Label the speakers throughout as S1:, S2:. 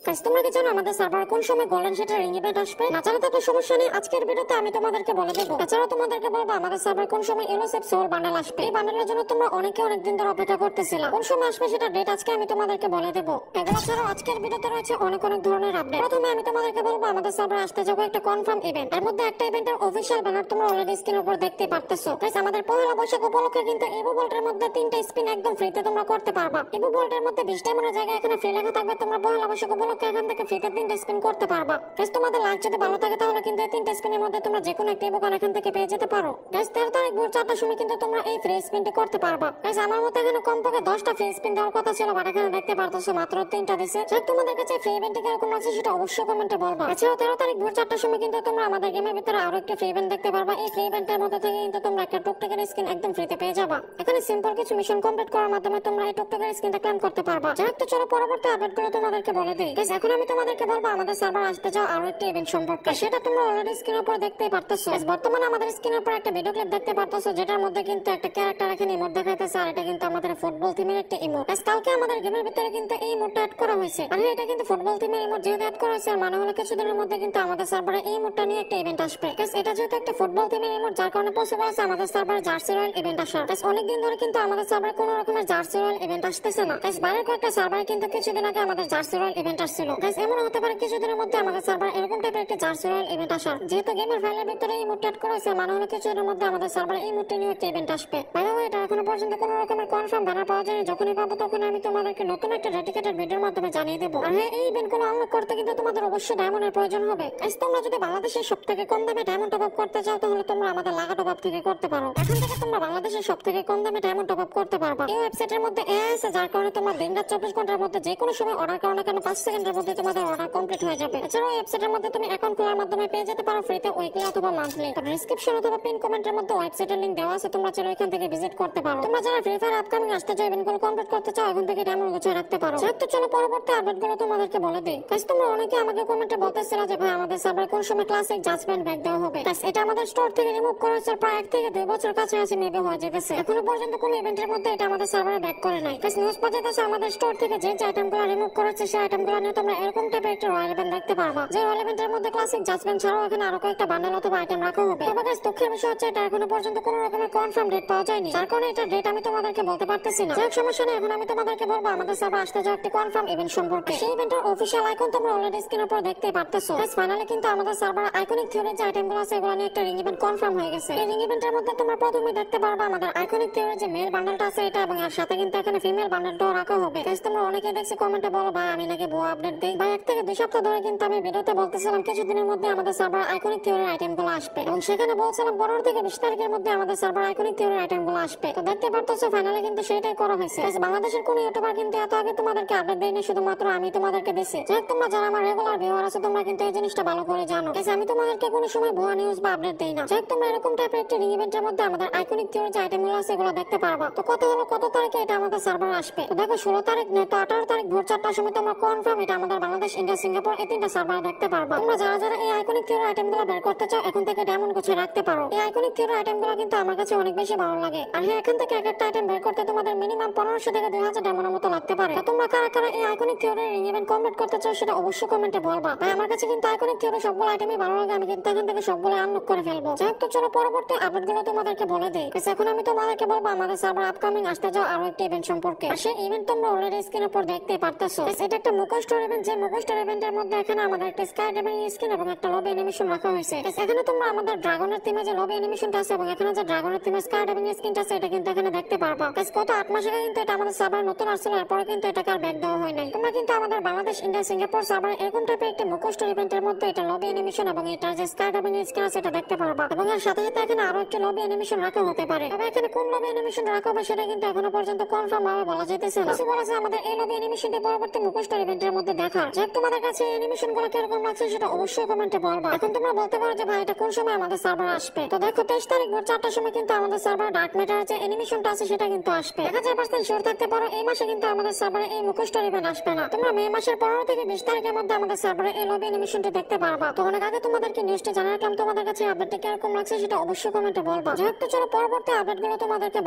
S1: Guys তোমরা কি জানো আমাদের সার্ভারে কোন সময় গোল্ডেন শেডের রিং ইভেন্ট আসবে? না জানো তো সমস্যা নেই, আজকের ভিডিওতে আমি তোমাদেরকে বলে দেব। এছাড়াও তোমাদেরকে বলবো আমাদের সার্ভারে কোন সময় এলোসেপ সোল বান্ডেল আসবে। এই বান্ডেলের জন্য তোমরা অনেক দিন ধরে অপেক্ষা করতেছিলা। কোন সময় আসবে সেটা ডেট আজকে আমি তোমাদেরকে বলে দেব। এগুলো ছাড়াও আজকের ভিডিওতে রয়েছে অনেক ধরনের আপডেট। প্রথমে আমি তোমাদেরকে বলবো আমাদের সার্ভারে আসতে যাবো একটা কনফার্ম ইভেন্ট। এর মধ্যে একটা ইভেন্টের অফিশিয়াল ব্যানার তোমরা অলরেডি স্ক্রিনের উপর দেখতে পারতেছো। গাইস আমাদের পহেলা বৈশাখ উপলক্ষে কিন্তু ইভো ভোল্টের মধ্যে 3টা স্পিন একদম ফ্রিতে তোমরা করতে পারবা। ইভো ভোল্টের মধ্যে 20 টাইমের জায়গায় এখানে ফ্রি লেখা থাকবে। তোমরা পহেলা বৈশাখ উপলক্ষে এখান থেকে ফ্রিতে 3টা স্পিন করতে পারবা। গাইস তোমাদের লাইক যদি ভালো থাকে তাহলে কিন্তু এই 3টা স্পিনের মধ্যে তোমরা যে কোনো একটা ইভো গান এখান থেকে পেয়ে যেতে পারো। গাইস 13 তারিখ ভোর 4টার সময় কিন্তু তোমরা এই ফ্রি স্পিনটি করতে পারবা। গাইস আমার মতে এখানে কমপক্ষে 10টা ফ্রি স্পিন দেওয়ার কথা ছিল, বাট এখানে দেখতে পারতেছো মাত্র 3টা দিছে। যাই তোমাদের কাছে ফ্রি ইভেন্টটি কিরকম লাগছে সেটা অবশ্যই কমেন্টে বলবা। এছাড়াও 13 তারিখ ভোর 4টার সময় কিন্তু তোমরা আমাদের গেমের ভিতরে আরো একটা ফ্রি ইভেন্ট দেখতে পারবা। এই ফ্রি ইভেন্টের মধ্যে থেকে কিন্তু তোমরা একটা টুকটাকের স্কিন একদম ফ্রিতে পেয়ে যাবা। এখানে সিম্পল কিছু মিশন কমপ্লিট করার মাধ্যমে তোমরা এই টুকটাকের স্কিনটা ক্লেম করতে পারবা। যাই তো চলো পরবর্তী আপডেটগুলো তোমাদেরকে বলে দেই। গাইস এখন আমি তোমাদেরকে বলবো আমাদের সার্ভার আসতে যাও আরো একটা ইভেন্ট সম্পর্কে। সেটা তোমরা অলরেডি স্ক্রিনের উপর দেখতেই পারতেছো। গাইস বর্তমানে আমাদের স্ক্রিনের উপর একটা ভিডিও ক্লিপ দেখতে পারতেছো, যেটার মধ্যে কিন্তু একটা ক্যারেক্টার এখানে ইমোট দেখাইতেছে, আর এটা কিন্তু আমাদের ফুটবল টিমের একটা ইমোট। গাইস কালকে আমাদের গেমের ভিতরে কিন্তু এই ইমোটটা অ্যাড করা হয়েছে, আর এটা কিন্তু ফুটবল টিমের ইমোট যেহেতু অ্যাড করা হয়েছে, মানে হলো কিছুদিনের মধ্যে কিন্তু আমাদের সার্ভারে এই ইমোটটা নিয়ে একটা ইভেন্ট আসবে। গাইস এটা যেহেতু একটা ফুটবল টিমের ইমোট, যার কারণে পসিবল আছে আমাদের সার্ভারে জার্সি রয়্যাল ইভেন্ট আসার। গাইস অনেকদিন ধরে কিন্তু আমাদের সার্ভারে কোনো রকমের জার্সি রয়্যাল ইভেন্ট আসতেছে না। গাইস বাইরের কয়েকটা সার্ভারে কিন্তু কিছুদিন আগে আমাদের জার্সি রয়্যাল ইভেন্ট আসছিল। গাইস এমন হতে পারে কিছুদিনের মধ্যে আমাদের সার্ভারে এরকম টাইপের একটা জার্সি রয়্যাল ইভেন্ট আসার। যেহেতু গেমের ফাইলের ভিতরে এই ইমোট অ্যাড করা হয়েছে, মানে হলো কিছুদিনের মধ্যে আমাদের সার্ভারে এই ইমোটটা নিয়ে একটা ইভেন্ট আসবে। বাই দ্য ওয়ে এটা এখনো পর্যন্ত কোনো রকমের কনফার্ম ব্যানার পাওয়া যায়নি। যখনই পাবো তখন আমি তোমাদেরকে নতুন একটা ডেডিকেটেড ভিডিওর মাধ্যমে জানিয়ে দেবো। আর হ্যাঁ, এই ইভেন্টগুলো আনলক করতে কিন্তু তোমাদের অবশ্যই ডায়মন্ডের প্রয়োজন হবে। গাইস তোমরা যদি বাংলাদেশের সবথেকে কম দামে ডায়মন্ড টপ আপ করতে চাও তাহলে তোমরা আমাদের লাগা টপ আপ থেকে করতে পারো। এখান থেকে তোমরা বাংলাদেশের সবথেকে কম দামে ডায়মন্ড টপ আপ করতে পারবা। এই ওয়েবসাইটের মধ্যে এআই আছে, যার কারণে তোমরা দিনরাত 24 ঘন্টার মধ্যে যে কোনো সময় অর্ডার করো না কেন 5 সেকেন্ডের মধ্যে তোমাদের অর্ডার কমপ্লিট হয়ে যাবে। এছাড়াও এই ওয়েবসাইটের মধ্যে তুমি অ্যাকাউন্ট খোলার মাধ্যমে পেয়ে যেতে পারো ফ্রিতে উইকলি অথবা মান্থলি। ডেসক্রিপশন অথবা পিন কমেন্টের মধ্যে ওয়েবসাইটের লিংক দেওয়া আছে, তোমরা চাইলে এখান থেকে ভিজিট করতে পারো। তোমরা যারা ফ্রি ফায়ার আপকামিং আসতে চাও ইভেন্টগুলো কমপ্লিট করতে চাও, এখন থেকে ডায়মন্ড গুছিয়ে রাখতে পারো। তো চলো পরবর্তী আপডেটগুলো তোমাদেরকে বলে দেই। গাইস তোমরা অনেকে আমাকে কমেন্টে বলতেছিল যে ভাই আমাদের সার্ভারে কোন সময় ক্লাসিক জাজমেন্ট ব্যাগ দেওয়া হবে। গাইস এটা আমাদের স্টোর থেকে রিমুভ করা হয়েছে প্রায় 1 থেকে 2 বছর কাছাকাছি মেবি হয়ে যেতেছে। এখনো পর্যন্ত কোনো ইভেন্টের মধ্যে এটা আমাদের সার্ভারে ব্যাক করে নাই। গাইস নিউজ পাঠাতেছে আমাদের স্টোর থেকে যে আইটেমগুলো রিমুভ করা হচ্ছে সেই আইটেমগুলো নিয়ে তোমরা এরকম টাইপের একটা রয়্যাল ইভেন্ট দেখতে পারবা। যে রয়্যাল ইভেন্টের মধ্যে ক্লাসিক জাজমেন্ট ছাড়াও এখানে আরো কয়েকটা বান্ডেল অথবা আইটেম রাখা হবে। তবে গাইস দুঃখের বিষয় হচ্ছে এটা এখনো পর্যন্ত কোনো রকমের কনফার্ম ডেট পাওয়া যায়নি, যার কারণে এটা ডেট আমি তোমাদেরকে বলতে পারতেছি না। যাই সমস্যা নেই, এখন আমি তোমাদেরকে বলবো আমাদের সার্ভারে আসতে যাওয়া একটি কনফার্ম ইভেন্ট সম্পর্কে। সেই ইভেন্টের অফিশিয়াল আইকন তোমরা অলরেডি স্ক্রিনের উপর দেখতে পারতেছো। গাইস ফাইনালি কিন্তু আমাদের সার্ভারে আইকনিক থিওরির যে আইটেমগুলো আছে এগুলো নিয়ে একটা রিং ইভেন্ট কনফার্ম হয়ে গেছে। এই রিং ইভেন্টের মধ্যে তোমরা প্রথমে দেখতে পারবা আমাদের আইকনিক থিওরির যে মেল বান্ডেলটা আছে এটা, এবং এর সাথে কিন্তু এখানে ফিমেল বান্ডেলটাও রাখা হবে। গাইস তোমরা অনেকে দেখছি কমেন্টে বলো ভাই আমি নাকি ভুয়া আপডেট দেই। ভাই 1 থেকে 2 সপ্তাহ ধরে কিন্তু আমি ভিডিওতে বলতেছিলাম কিছুদিনের মধ্যে আমাদের সার্ভারে আইকনিক থিওরির আইটেমগুলো আসবে, এবং সেখানে বলছিলাম 15 থেকে 20 তারিখের মধ্যে আমাদের সার্ভারে আইকনিক থিওরির আইটেমগুলো আসবে। তো দেখতে পারতেছো ফাইনালি কিন্তু সেটাই করা হয়েছে। গাইস বাংলাদেশের কোনো ইউটিউবার কিন্তু এত আগে তোমাদেরকে আপডেট দেয়নি, শুধুমাত্র আমি তোমাদেরকে দিছি। যাই তোমরা যারা আমার রেগুলার ভিউয়ার আছো তোমরা কিন্তু এই জিনিসটা ভালো করে জানো। গাইস আমি তোমাদেরকে কোনো সময় ভুয়া নিউজ বা আপডেট দেই না। যাই তোমরা এরকম টাইপের একটা রিং ইভেন্টের মধ্যে আমাদের আইকনিক থিওরির যে আইটেমগুলো আছে এগুলো দেখতে পারবা। তো কত হলো কত তারিখে এটা আমাদের সার্ভারে আসবে? তো দেখো 16 তারিখ নয় তো 18 তারিখ ভোর 4টার সময় তোমরা কনফার্ম এটা আমাদের বাংলাদেশ, ইন্ডিয়া, সিঙ্গাপুর এই 3টা সার্ভারে দেখতে পারবা। তোমরা যারা এই আইকনিক থিওরির আইটেমগুলো বের করতে চাও এখন থেকে ডায়মন্ড গুছিয়ে রাখতে পারো। এই আইকনিক থিওরির আইটেমগুলো কিন্তু আমার কাছে অনেক বেশি ভালো লাগে। আর হ্যাঁ, এখান থেকে এক একটা আইটেম বের করতে তোমাদের মিনিমাম 1500 থেকে 2000 ডায়মন্ডের মতো লাগতে পারে। তো তোমরা কারা এই আইকনিক থিওরির রিং ইভেন্ট কমপ্লিট করতে চাও সেটা অবশ্যই কমেন্টে বলবা। ভাই আমার কাছে কিন্তু আইকনিক থিওরির সবগুলো আইটেমই ভালো লাগে, আমি কিন্তু এখান থেকে সবগুলো আনলক করে ফেলবো। যাই তো চলো পরবর্তী আপডেটগুলো তোমাদেরকে বলে দেই। এখন আমি তোমাদেরকে বলবো আমাদের সার্ভার আপকামিং আসতে যাও আরো একটা ইভেন্ট সম্পর্কে। আর সেই ইভেন্ট তোমরা অলরেডি স্ক্রিনের উপর দেখতে পারতেছো। এটা একটা মুখো স্টোর ইভেন্ট, যে মুখো স্টোর ইভেন্টের মধ্যে এখানে আমাদের একটা স্কাই ড্রাইভিং স্কিন এবং একটা লবি অ্যানিমেশন রাখা হয়েছে। এখানে তোমরা আমাদের ড্রাগনের থিমে যে লবি অ্যানিমেশনটা আছে এবং এখানে যে ড্রাগনের থিমে স্কাই ড্রাইভিং স্কিনটা আছে এটা কিন্তু এখানে দেখতে পারবা। গত 8 মাস আগে কিন্তু এটা আমাদের সার্ভারে নতুন আসছিল, এরপরে কিন্তু এটাকে আর ব্যাক দেওয়া হয় নাই। তোমরা কিন্তু আমাদের বাংলাদেশ, ইন্ডিয়া, সিঙ্গাপুর সার্ভারে এরকম টাইপের একটা মুখো স্টোর ইভেন্টের মধ্যে এটা লবি অ্যানিমেশন এবং এটা যে স্কাই ড্রাইভিং স্কিন আছে এটা দেখতে পারবা, এবং এর সাথে সাথে এখানে আরো একটা লবি অ্যানিমেশন রাখা হতে পারে। তবে এখানে কোন লবি অ্যানিমেশন রাখা হবে সেটা কিন্তু এখনো পর্যন্ত কনফার্ম ভাবে বলা যাইতেছে না। বলেছে আমাদের এই লবি অ্যানিমেশনটি পরবর্তী মুখো স্টোর ইভেন্টের মধ্যে দেখা। যাক তোমাদের কাছে এই অ্যানিমেশন গুলো কিরকম লাগছে সেটা অবশ্যই কমেন্টে বলবা। এখন তোমরা বলতে পারো যে ভাই এটা কোন সময় আমাদের সার্ভারে আসবে? তো দেখো 23 তারিখ ভোর 4টার সময় কিন্তু আমাদের সার্ভারে ডার্ক ম্যাটার যে অ্যানিমেশনটা আছে সেটা কিন্তু আসবে। 1000% শিওর থাকতে পারো এই মাসে কিন্তু আমাদের সার্ভারে এই মুখো স্টোর ইভেন্ট আসবে না। তোমরা মে মাসের 15 থেকে 20 তারিখের মধ্যে আমাদের সার্ভারে এই লবি অ্যানিমেশনটি দেখতে পারবা। তো অনেক আগে তোমাদেরকে নিউজটা জানালাম, তোমাদের কাছে আপডেটটা কিরকম লাগছে সেটা অবশ্যই কমেন্টে বলবা। যাক তো চলো পরবর্তী আপডেটগুলো তোমাদেরকে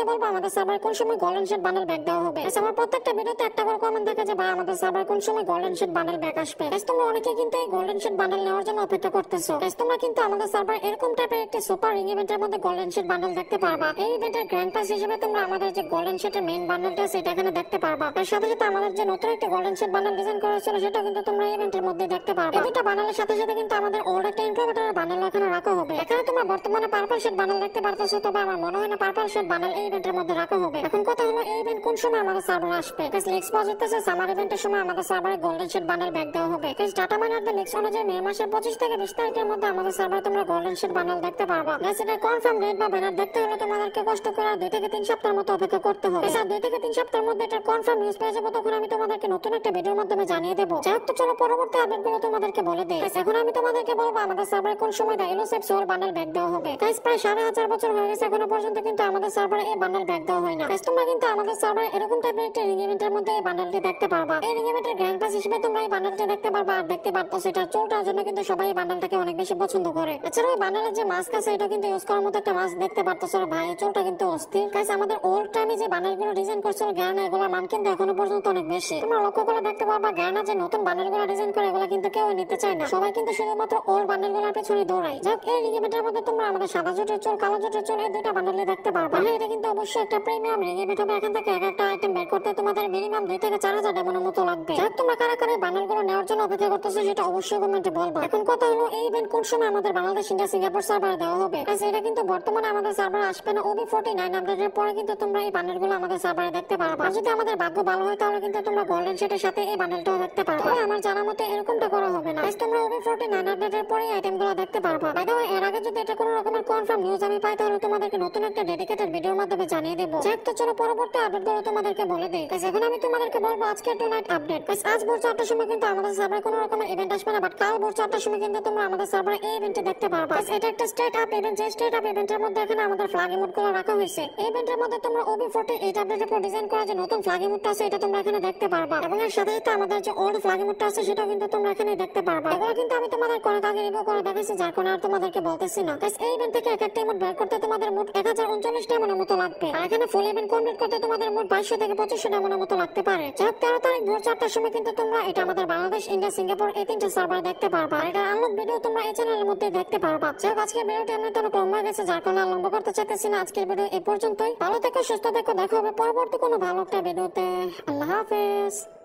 S1: বলবো আমাদের সার্ভারে কোন সময় গোল্ডেন শেড বান্ডেল ব্যাক দেওয়া হবে। আমার প্রত্যেকটা ভিডিওতে একটা করে কমেন্ট থাকে যে ভাই আমাদের সার্ভারে কোন সময় গোল্ডেন শিট বান্ডেল ব্যাক আসবে। গাইস তোমরা অনেকে কিন্তু এই গোল্ডেন শিট বান্ডেল নেওয়ার জন্য অপেক্ষা করতেছো। গাইস তোমরা কিন্তু আমাদের সার্ভার এরকম টাইপের একটি সুপার রিং ইভেন্টের মধ্যে গোল্ডেন শিট বান্ডেল দেখতে পারবা। এই ইভেন্টের গ্র্যান্ড পাস হিসেবে তোমরা আমাদের যে গোল্ডেন শিটের মেইন বান্ডেলটা আছে এটা এখানে দেখতে পারবা। এর সাথে সাথে আমাদের যে নতুন একটা গোল্ডেন শিট বান্ডেল ডিজাইন করা হয়েছিল সেটা কিন্তু তোমরা ইভেন্টের মধ্যে দেখতে পারবা। এই দুটো বান্ডেলের সাথে সাথে কিন্তু আমাদের ওল্ড একটা ইনকিউবেটরের বান্ডেল এখানে রাখা হবে। এখানে তোমরা বর্তমানে পার্পল শিট বান্ডেল দেখতে পারতেছো, তবে আমার মনে হয় না পার্পল শিট বান্ডেল এই ইভেন্টের মধ্যে রাখা হবে। এখন কথা হলো এই ইভেন্ট কোন সময় আমাদের সার্ভারে আসবে। গাইস লিক্স পাওয়া যাচ্ছে সামার ইভেন্টের সময় আমাদের সার্ভারে গোল্ডেন শিট বান্ডেল ব্যাক দেওয়া হবে। গাইস ডাটা মাইনারদের লিক্স অনুযায়ী মে মাসের 25 থেকে 20 তারিখের মধ্যে আমাদের সার্ভারে তোমরা গোল্ডেন শিট বান্ডেল দেখতে পারবা। গাইস এটা কনফার্ম ডেট বা ব্যানার দেখতে হলে তোমাদেরকে কষ্ট করে 2 থেকে 3 সপ্তাহের মতো অপেক্ষা করতে হবে। গাইস 2 থেকে 3 সপ্তাহের মধ্যে এটা কনফার্ম নিউজ পেয়ে যাবো, তখন আমি তোমাদেরকে নতুন একটা ভিডিওর মাধ্যমে জানিয়ে দেবো। যাই হোক, তো চলো পরবর্তী আপডেটগুলো তোমাদেরকে বলে দেই। গাইস এখন আমি তোমাদেরকে বলবো আমাদের সার্ভারে কোন সময় দা এলোসেপ সোল বান্ডেল ব্যাক দেওয়া হবে। গাইস প্রায় 5,500 বছর হয়ে গেছে এখনো পর্যন্ত কিন্তু আমাদের সার্ভারে এই বান্ডেল ব্যাক দেওয়া হয় না। গাইস তোমরা কিন্তু আমাদের সার্ভারে এরকম টাইপের একটা রিং ইভেন্টের মধ্যে এই বান্ডেলটি দেখতে পারবা। এই রিং ইভেন্টের গ্র্যান্ড পাস হিসেবে তোমরা এই বান্ডেলটি দেখতে পারবা। আর দেখতে পারতো সেটা চোলটার জন্য কিন্তু সবাই এই বান্ডেলটাকে অনেক বেশি পছন্দ করে। এছাড়াও এই বান্ডেলের যে মাস্ক আছে এটা কিন্তু ইউজ করার মতো একটা মাস্ক দেখতে পারতেছো ভাই, চোলটা কিন্তু অস্থির। গাইস আমাদের ওল্ড টাইমে যে বান্ডেলগুলো ডিজাইন করছিল গায়না, এগুলোর মান কিন্তু এখনো পর্যন্ত অনেক বেশি। তোমরা লক্ষ্য করে দেখতে পারবা গায়না যে নতুন বান্ডেলগুলো ডিজাইন করে এগুলো কিন্তু কেউ নিতে চায় না, সবাই কিন্তু শুধুমাত্র ওল্ড বান্ডেলগুলোর পেছনে দৌড়ায়। যাক, এই রিং ইভেন্টের মধ্যে তোমরা আমাদের সাদা জোটের চোল, কালো জোটের চোল এই দুইটা বান্ডেলে দেখতে পারবা। এটা কিন্তু অবশ্যই একটা প্রিমিয়াম রিং ইভেন্ট হবে। এখান থেকে এক একটা আইটেম বের করতে তোমাদের মিনিমাম 2 থেকে 4,000 ডেমনের মতো লাগবে। যাক, তোমরা কারা কারা বান্ডেলগুলো নেওয়ার জন্য অপেক্ষা করতেছো সেটা অবশ্যই কমেন্টে বলবা। এখন কথা হলো এই ইভেন্ট কোন সময় আমাদের বাংলাদেশ ইন্ডিয়া সিঙ্গাপুর সার্ভারে দেওয়া হবে। গাইস এটা কিন্তু বর্তমানে আমাদের সার্ভারে আসবে না, OB49 আপডেটের পরে কিন্তু তোমরা এই বান্ডেলগুলো আমাদের সার্ভারে দেখতে পারবা। আর যদি আমাদের ভাগ্য ভালো হয় তাহলে কিন্তু তোমরা গোল্ডেন শিটের সাথে এই বান্ডেলটাও দেখতে পারবা। তবে আমার জানা মতে এরকমটা করা হবে না। গাইস তোমরা OB49 আপডেটের পরে আইটেমগুলো দেখতে পারবা। বাই দ্য ওয়ে, এর আগে যদি এটা কোনো রকমের কনফার্ম নিউজ আমি পাই তাহলে তোমাদেরকে নতুন একটা ডেডিকেটেড ভিডিওর মাধ্যমে জানিয়ে দেব। যাক, তো চলো পরবর্তী আপডেটগুলো তোমাদেরকে বলে দেই। গাইস এখন আমি তোমাদেরকে বলবো আজকের টুনাইট আপডেট। গাইস আজ ভোর 4টার সময় কিন্তু আমাদের সার্ভারে কোনো রকমের ইভেন্ট আসবে না, বাট কাল ভোর 4টার সময় কিন্তু তোমরা আমাদের সার্ভারে এই ইভেন্টটি দেখতে পারবা। গাইস এটা একটা স্টেট আপ ইভেন্ট, যে স্টেট আপ ইভেন্টের মধ্যে এখানে আমাদের ফ্ল্যাগ ইমোটগুলো রাখা হয়েছে। এই ইভেন্টের মধ্যে তোমরা OB48 আপডেটের পর ডিজাইন করা যে নতুন ফ্ল্যাগ ইমোটটা আছে এটা তোমরা এখানে দেখতে পারবা, এবং এর সাথে সাথে আমাদের যে ওল্ড ফ্ল্যাগ ইমোটটা আছে সেটাও কিন্তু তোমরা এখানে দেখতে পারবা। এগুলো কিন্তু আমি তোমাদের অনেক আগে রিভিউ করে দেখাইছি, যার কারণে আর তোমাদেরকে বলতেছি না। গাইস এই ইভেন্ট থেকে এক একটা ইমোট বের করতে তোমাদের মোট 1039 ডেমনের মতো লাগবে, আর এখানে ফুল ইভেন্ট কমপ্লিট করতে তোমাদের মোট 2200 থেকে 2500 ডেমনের মতো লাগতে পারে। যাই হোক, 13 তারিখ ভোর 4টার সময় কিন্তু তোমরা এটা আমাদের বাংলাদেশ, ইন্ডিয়া, সিঙ্গাপুর এই 3টা সার্ভার দেখতে পারবা। আর এটা আনলক ভিডিও তোমরা এই চ্যানেলের মধ্যে দেখতে পারবা। যাই হোক, আজকের ভিডিওটি এমনি তো অনেক লম্বা হয়ে গেছে, যার কারণে লম্বা করতে চাইতেছি না। আজকের ভিডিও এই পর্যন্তই। ভালো থেকো, সুস্থ থেকো, দেখা হবে পরবর্তী কোনো ভালো একটা ভিডিওতে। আল্লাহ হাফেজ।